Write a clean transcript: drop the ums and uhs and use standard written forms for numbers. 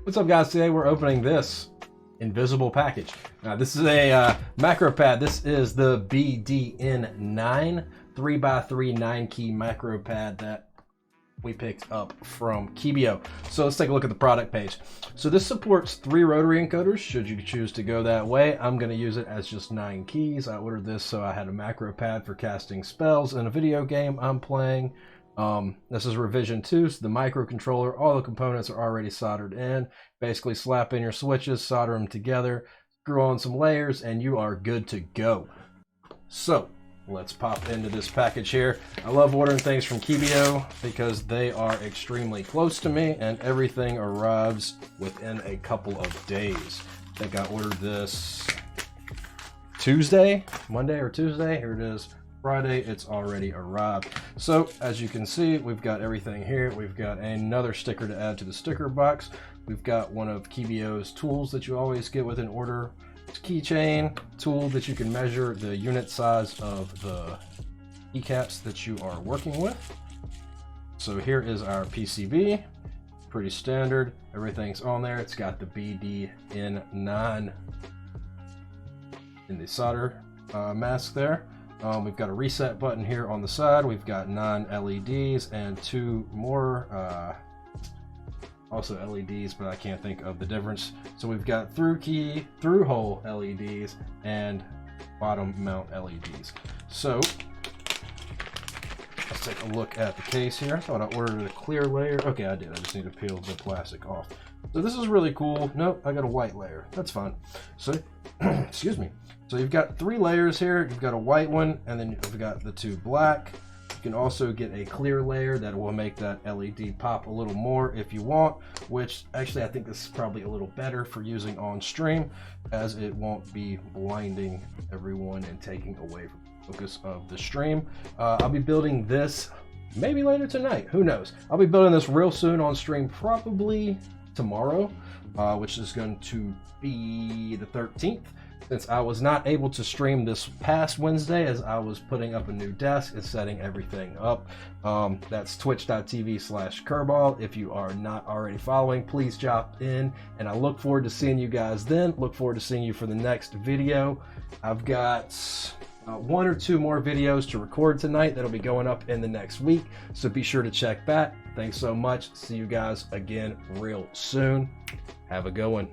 What's up, guys? Today we're opening this invisible package. This is a Macropad. This is the BDN9 3x3 9-key Macropad that we picked up from Keebio. So let's take a look at the product page. So this supports 3 rotary encoders should you choose to go that way. I'm going to use it as just 9 keys. I ordered this so I had a Macropad for casting spells in a video game I'm playing. This is revision 2, so the microcontroller, all the components are already soldered in. Basically slap in your switches, solder them together, screw on some layers, and you are good to go. So let's pop into this package here. I love ordering things from Keebio because they are extremely close to me and everything arrives within a couple of days. I think I ordered this Monday or Tuesday. Here it is. Friday, it's already arrived. So as you can see, we've got everything here. We've got another sticker to add to the sticker box. We've got one of Keebio's tools that you always get with an order. It's a keychain tool that you can measure the unit size of the keycaps that you are working with. So here is our PCB, pretty standard. Everything's on there. It's got the BDN9 in the solder mask there. We've got a reset button here on the side. We've got 9 LEDs and 2 more also LEDs, but I can't think of the difference. So we've got through hole LEDs and bottom mount LEDs. So let's take a look at the case here. I thought I ordered a clear layer. Okay, I did. I just need to peel the plastic off. So this is really cool. Nope, I got a white layer. That's fine. So excuse me. So you've got 3 layers here. You've got a white one, and then you've got the 2 black. You can also get a clear layer that will make that LED pop a little more if you want, which actually I think this is probably a little better for using on stream, as it won't be blinding everyone and taking away from the focus of the stream. I'll be building this maybe later tonight. Who knows? I'll be building this real soon on stream, probably tomorrow, which is going to be the 13th. Since I was not able to stream this past Wednesday as I was putting up a new desk and setting everything up. That's twitch.tv/Kirball. If you are not already following, please drop in, and I look forward to seeing you guys then. Look forward to seeing you for the next video. I've got 1 or 2 more videos to record tonight that'll be going up in the next week, so be sure to check back. Thanks so much. See you guys again real soon. Have a good one.